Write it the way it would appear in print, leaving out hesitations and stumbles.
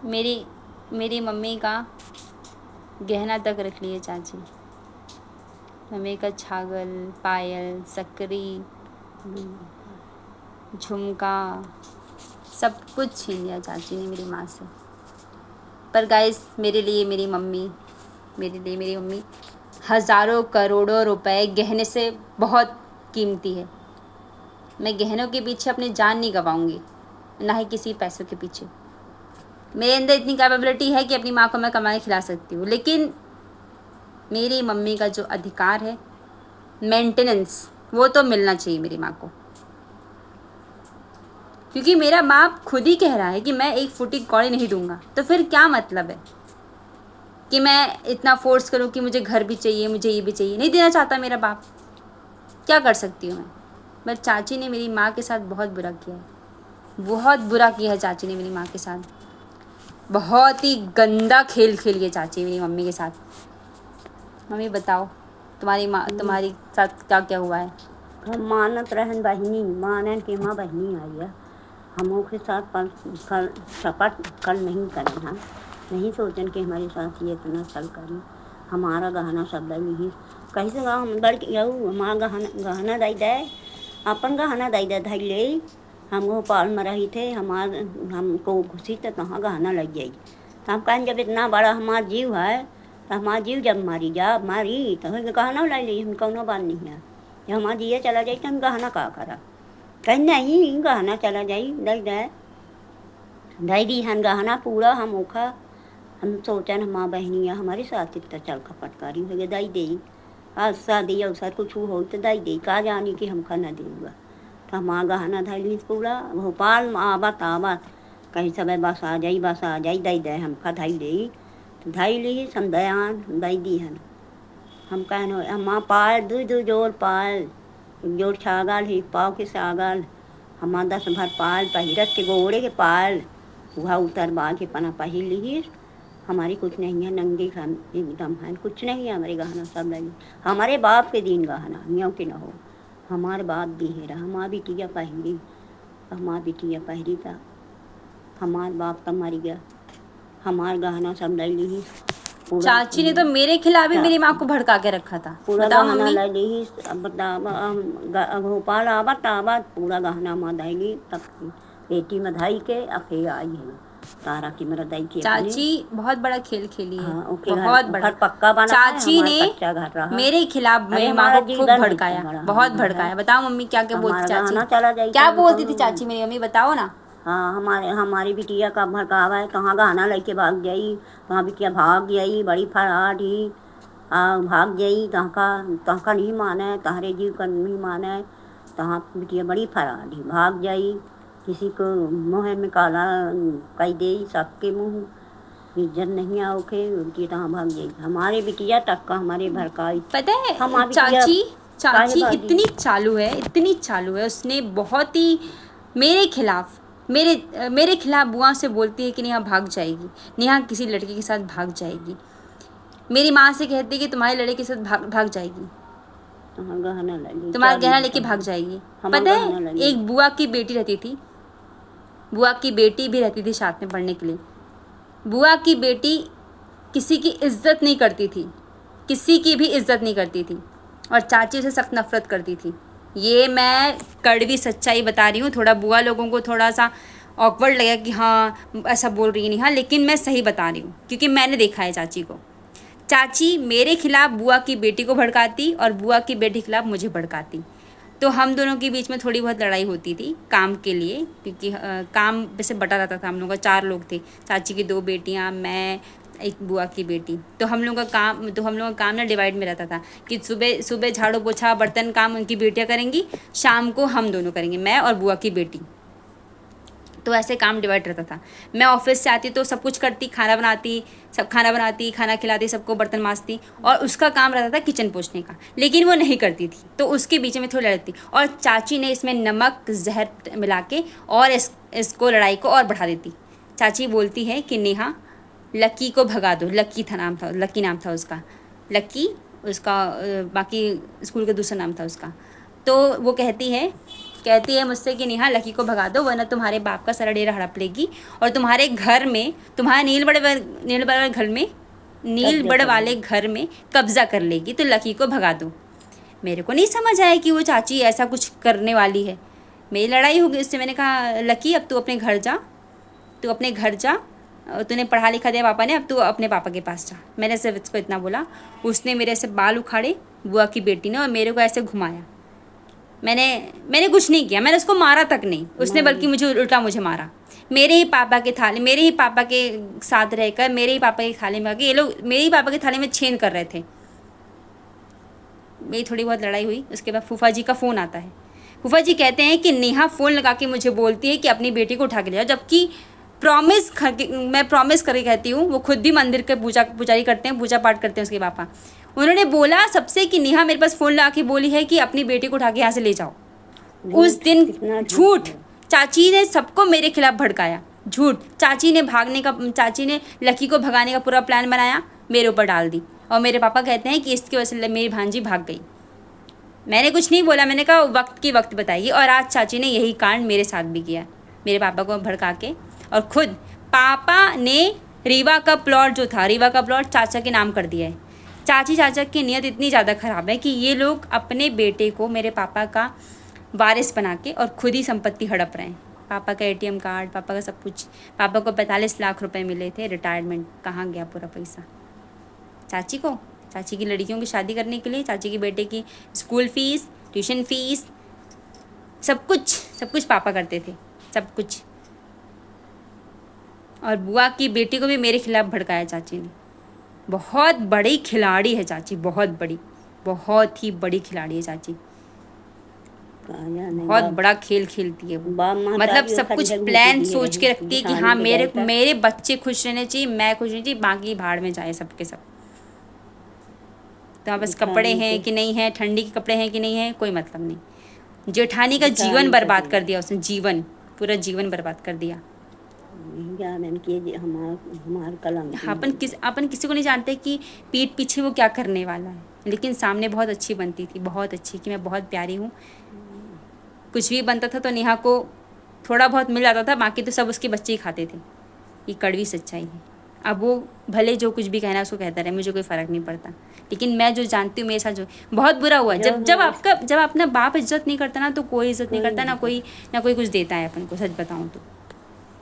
मेरी मेरी मम्मी का गहना तक रख लिए चाची। मम्मी का छागल, पायल, सकरी, झुमका, सब कुछ छीन लिया चाची ने मेरी माँ से। पर गाइस मेरे लिए मेरी मम्मी हज़ारों करोड़ों रुपए गहने से बहुत कीमती है। मैं गहनों के पीछे अपनी जान नहीं गंवाऊंगी, ना ही किसी पैसों के पीछे। मेरे अंदर इतनी कैपेबिलिटी है कि अपनी माँ को मैं कमा के खिला सकती हूँ, लेकिन मेरी मम्मी का जो अधिकार है मेंटेनेंस, वो तो मिलना चाहिए मेरी माँ को। क्योंकि मेरा बाप खुद ही कह रहा है कि मैं 1 फुटी कौड़ी नहीं दूंगा, तो फिर क्या मतलब है कि मैं इतना फोर्स करूं कि मुझे घर भी चाहिए, मुझे ये भी चाहिए। नहीं देना चाहता मेरा बाप, क्या कर सकती हूँ मैं। बट चाची ने मेरी माँ के साथ बहुत बुरा किया है, बहुत बुरा किया है चाची ने मेरी माँ के साथ। बहुत ही गंदा खेल खेली है चाची मेरी मम्मी के साथ। मम्मी बताओ तुम्हारी साथ क्या क्या हुआ है। हम मानत रहन बहिनी, मानन के माँ बहिनी आई है। हमों के साथ कल शपथ कल नहीं करें, हम नहीं सोचन कि हमारे साथ ये इतना चल करी। हमारा गहना सब नहीं कैसे हम लड़की हमारा गहना दई दे, अपन गहना दई दे धई ले। हम भोपाल में रही थे, हमको खुशी तो कहाँ गहना लग जाई। तो हम कहें जब इतना बड़ा हमारा जीव है, तो हमारा जीव जब मारी तो गहना ला ली, हम कौनो बात नहीं है। जब हमारा जिया चला जाए तो हम गहना का करा। कहीं नहीं गहना चला जाई दई दी हन गहना पूरा। हम ओखा हम सोचन हमारा बहनिया हमारे साथ इतना चल खपटकारी हो गया दई दे। आज शादी अवसर कुछ हो तो दई दे, का जानी कि हमका न देगा। तो हमारा गहना धैली पूरा भोपाल में आवत कहीं सब बस आ जाई दई दे हमका धई दे। तो धई ली समदयान दई दी हन। हम कहन हमारा पाल दू जोड़ पाल, एक जोड़ छागल ही पाव के सागल, हमारा 10 भर पाल पहिरत के गोड़े के पाल वह उतर बाल के पना पहिर ली। हमारी कुछ नहीं है, नंगे हम एकदम है, कुछ नहीं है हमारे गहना सब लगी। हमारे बाप के दिन गहना मियों के न हो, हमारे बाप दी है रहा। हमारा बिटिया पहिरी था, हमारे बाप का मर गया। हमारे गहना सब ले ली। चाची ने तो मेरे खिलाफ ही मेरी माँ को भड़का के रखा था। पूरा बताओ गहना मम्मी। ले ली। भोपाल आवत पूरा गहना माँ धैली, तब पेटी में धई के अखे आई है तारा की मेरा दई के। चाची बहुत बड़ा खेल खेली है। हाँ, बहुत बड़ा। पक्का बना चाची ने कच्चा घर रहा। मेरे खिलाफ मेरी माँ को खूब भड़काया, बहुत भड़काया। बताओ मम्मी क्या क्या बोलती चाची, चला जाए क्या बोलती थी चाची मेरी मम्मी, बताओ ना। हाँ, हमारी बिटिया का भड़कावा है, कहाँ गहना लेके भाग जाई, कहाँ बिटिया भाग गई बड़ी फराड ही भाग जाई। तहाँ नहीं माने, तहरे जीव का नहीं माने, तहाँ बिटिया बड़ी फराड ही भाग जाई। किसी को मुँह में काला कई दे, सबके मुँह इज्जत नहीं आओके उनकी तहाँ भाग जाई। हमारे बिटिया तक का हमारे भड़काई। पता है चाची इतनी चालू है, उसने बहुत ही मेरे खिलाफ बुआ से बोलती है कि नेहा भाग जाएगी, नेहा किसी लड़के के साथ भाग जाएगी। मेरी माँ से कहती है कि तुम्हारे लड़के के साथ भाग जाएगी, तुम्हारा गहना लेके भाग जाएगी। पता है एक बुआ की बेटी रहती थी, बुआ की बेटी भी रहती थी साथ में पढ़ने के लिए। बुआ की बेटी किसी की इज्जत नहीं करती थी, किसी की भी इज्जत नहीं करती थी, और चाची से सख्त नफरत करती थी। ये मैं कड़वी सच्चाई बता रही हूँ। थोड़ा बुआ लोगों को थोड़ा सा ऑकवर्ड लगेगा कि हाँ ऐसा बोल रही है नहीं, हाँ, लेकिन मैं सही बता रही हूँ क्योंकि मैंने देखा है चाची को। चाची मेरे खिलाफ बुआ की बेटी को भड़काती और बुआ की बेटी के खिलाफ मुझे भड़काती। तो हम दोनों के बीच में थोड़ी बहुत लड़ाई होती थी काम के लिए, क्योंकि काम वैसे बटा रहता था। हम लोग का 4 लोग थे, चाची की 2 बेटियां, मैं, एक बुआ की बेटी। तो हम लोग का काम ना डिवाइड में रहता था कि सुबह झाड़ू पोछा बर्तन काम उनकी बेटियां करेंगी, शाम को हम दोनों करेंगे, मैं और बुआ की बेटी। तो ऐसे काम डिवाइड रहता था। मैं ऑफिस से आती तो सब कुछ करती, खाना बनाती, खाना खिलाती, सबको बर्तन मांजती, और उसका काम रहता था किचन पोछने का, लेकिन वो नहीं करती थी। तो उसके बीच में थोड़ी लड़ती, और चाची ने इसमें नमक जहर मिला के और इसको लड़ाई को और बढ़ा देती। चाची बोलती है कि नेहा लक्की को भगा दो। लक्की नाम था उसका, लक्की उसका, बाकी स्कूल का दूसरा नाम था उसका। तो वो कहती है कहती है मुझसे कि नेहा लकी को भगा दो वरना तुम्हारे बाप का सारा डेरा हड़प लेगी और तुम्हारे घर में, तुम्हारे नील बड़ वाले घर में कब्जा कर लेगी, तो लकी को भगा दो। मेरे को नहीं समझ आया कि वो चाची ऐसा कुछ करने वाली है। मेरी लड़ाई हो गई उससे। मैंने कहा लकी अब तू अपने घर जा, तू अपने घर जा, तूने पढ़ा लिखा दिया पापा ने, अब तू अपने पापा के पास जा। मैंने सिर्फ इसको इतना बोला। उसने मेरे से बाल उखाड़े बुआ की बेटी ने और मेरे को ऐसे घुमाया। मैंने कुछ नहीं किया, मैंने उसको मारा तक नहीं, उसने बल्कि मुझे मारा। मेरे ही पापा के साथ रहकर मेरे ही पापा की थाली में आके ये लोग मेरे ही पापा की थाली में छेद कर रहे थे। मेरी थोड़ी बहुत लड़ाई हुई। उसके बाद फूफा जी का फ़ोन आता है। फूफा जी कहते हैं कि नेहा फ़ोन लगा के मुझे बोलती है कि अपनी बेटी को उठा के ले जाओ, जबकि मैं प्रॉमिस करके कहती हूँ। वो खुद भी मंदिर के पुजारी करते हैं, पूजा पाठ करते हैं उसके पापा। उन्होंने बोला सबसे कि नेहा मेरे पास फ़ोन लगा के बोली है कि अपनी बेटी को उठा के यहाँ से ले जाओ। उस दिन झूठ चाची ने सबको मेरे खिलाफ भड़काया। झूठ चाची ने लकी को भगाने का पूरा प्लान बनाया, मेरे ऊपर डाल दी। और मेरे पापा कहते हैं कि इसकी वजह से मेरी भांजी भाग गई। मैंने कुछ नहीं बोला, मैंने कहा वक्त बताइए। और आज चाची ने यही कांड मेरे साथ भी किया, मेरे पापा को भड़का के। और खुद पापा ने रीवा का प्लॉट चाचा के नाम कर दिया है। चाचा की नीयत इतनी ज़्यादा ख़राब है कि ये लोग अपने बेटे को मेरे पापा का वारिस बना के और खुद ही संपत्ति हड़प रहे हैं। पापा का ATM कार्ड, पापा का सब कुछ। पापा को 45 लाख रुपए मिले थे रिटायरमेंट, कहाँ गया पूरा पैसा? चाची की लड़कियों की शादी करने के लिए, चाची के बेटे की स्कूल फीस, ट्यूशन फीस, सब कुछ पापा करते थे, सब कुछ। और बुआ की बेटी को भी मेरे खिलाफ भड़काया चाची ने। बहुत बड़ी खिलाड़ी है चाची, बहुत ही बड़ी खिलाड़ी है चाची। बहुत बड़ा खेल खेलती है वो। मतलब सब कुछ प्लान सोच के रखती है कि हाँ मेरे बच्चे खुश रहने चाहिए, मैं खुश रहनी चाहिए, बाकी भाड़ में जाए सबके सब। तो बस कपड़े हैं कि नहीं है, ठंडी के कपड़े हैं कि नहीं है, कोई मतलब नहीं। जेठानी का जीवन बर्बाद कर दिया उसने, पूरा जीवन बर्बाद कर दिया। अपन किसी को नहीं जानते कि पीठ पीछे वो क्या करने वाला है, लेकिन सामने बहुत अच्छी बनती थी, बहुत अच्छी, कि मैं बहुत प्यारी हूँ। कुछ भी बनता था तो नेहा को थोड़ा बहुत मिल जाता था, बाकी तो सब उसके बच्चे ही खाते थे। ये कड़वी सच्चाई है। अब वो भले जो कुछ भी कहना उसको कहता रहे, मुझे कोई फ़र्क नहीं पड़ता। लेकिन मैं जो जानती हूँ मेरे साथ जो बहुत बुरा हुआ, जब अपना बाप इज्जत नहीं करता ना, तो कोई इज्जत नहीं करता, ना कोई कुछ देता है अपन को, सच बताऊँ तो।